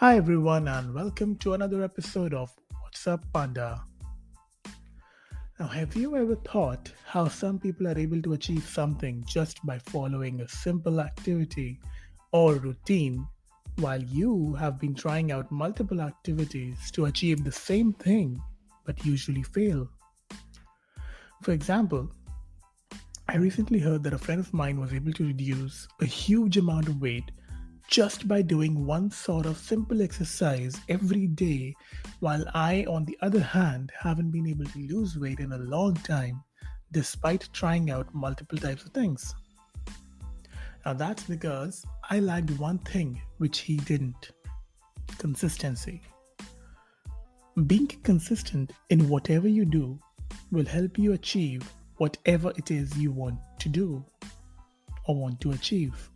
Hi everyone and welcome to another episode of What's Up Panda. Now, have you ever thought how some people are able to achieve something just by following a simple activity or routine while you have been trying out multiple activities to achieve the same thing but usually fail? For example, I recently heard that a friend of mine was able to reduce a huge amount of weight just by doing one sort of simple exercise every day, while I, on the other hand, haven't been able to lose weight in a long time despite trying out multiple types of things. Now, that's because I lacked one thing which he didn't: consistency. Being consistent in whatever you do will help you achieve whatever it is you want to do or want to achieve.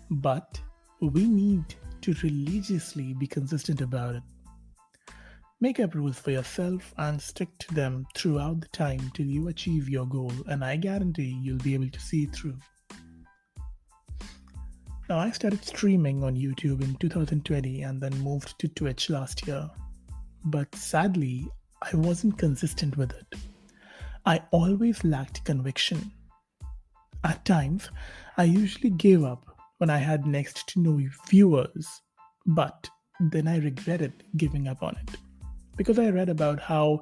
But we need to religiously be consistent about it. Make up rules for yourself and stick to them throughout the time till you achieve your goal, and I guarantee you'll be able to see it through. Now, I started streaming on YouTube in 2020 and then moved to Twitch last year. But sadly, I wasn't consistent with it. I always lacked conviction. At times, I usually gave up when I had next to no viewers, but then I regretted giving up on it because I read about how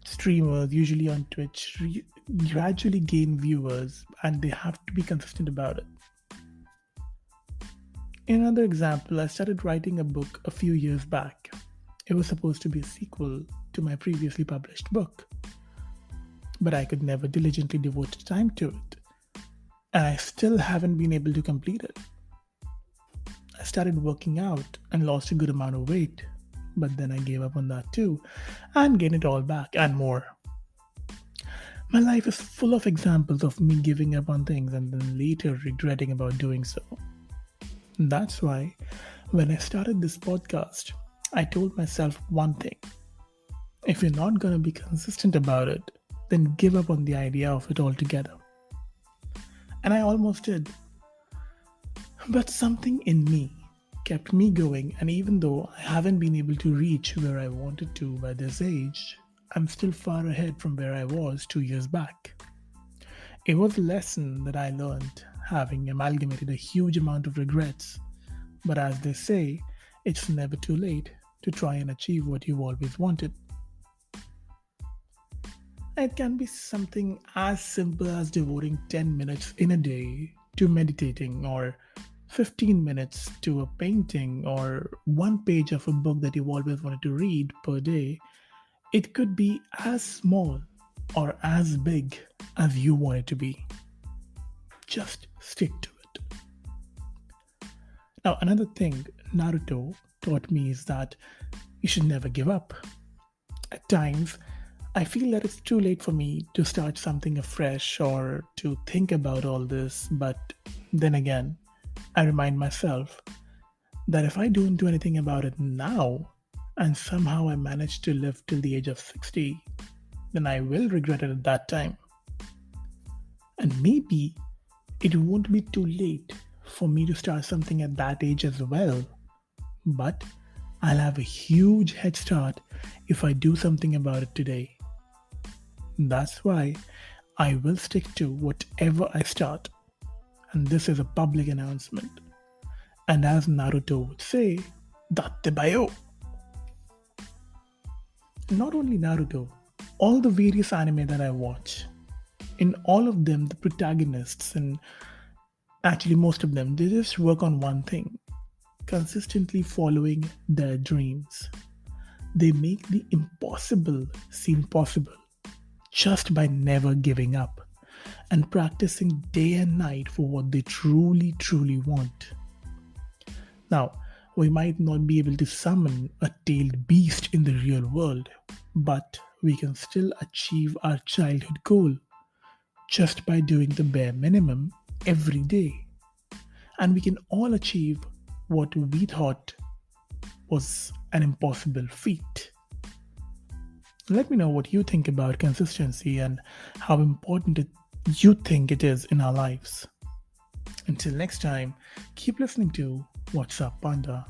streamers, usually on Twitch, gradually gain viewers and they have to be consistent about it. In another example, I started writing a book a few years back. It was supposed to be a sequel to my previously published book, but I could never diligently devote time to it, and I still haven't been able to complete it. I started working out and lost a good amount of weight, but then I gave up on that too and gained it all back and more. My life is full of examples of me giving up on things and then later regretting about doing so. That's why when I started this podcast, I told myself one thing: if you're not going to be consistent about it, then give up on the idea of it altogether. And I almost did. But something in me kept me going, and even though I haven't been able to reach where I wanted to by this age, I'm still far ahead from where I was 2 years back. It was a lesson that I learned, having amalgamated a huge amount of regrets. But as they say, it's never too late to try and achieve what you've always wanted. It can be something as simple as devoting 10 minutes in a day to meditating, or 15 minutes to a painting, or one page of a book that you've always wanted to read per day. It could be as small or as big as you want it to be. Just stick to it. Now, another thing Naruto taught me is that you should never give up. At times, I feel that it's too late for me to start something afresh or to think about all this, but then again, I remind myself that if I don't do anything about it now and somehow I manage to live till the age of 60, then I will regret it at that time. And maybe it won't be too late for me to start something at that age as well, but I'll have a huge head start if I do something about it today. That's why I will stick to whatever I start. And this is a public announcement. And as Naruto would say, Datte Bayo. Not only Naruto, all the various anime that I watch, in all of them, the protagonists, and actually most of them, they just work on one thing: consistently following their dreams. They make the impossible seem possible just by never giving up and practicing day and night for what they truly, truly want. Now, we might not be able to summon a tailed beast in the real world, but we can still achieve our childhood goal just by doing the bare minimum every day. And we can all achieve what we thought was an impossible feat. Let me know what you think about consistency and how important you think it is in our lives. Until next time, keep listening to What's Up Panda.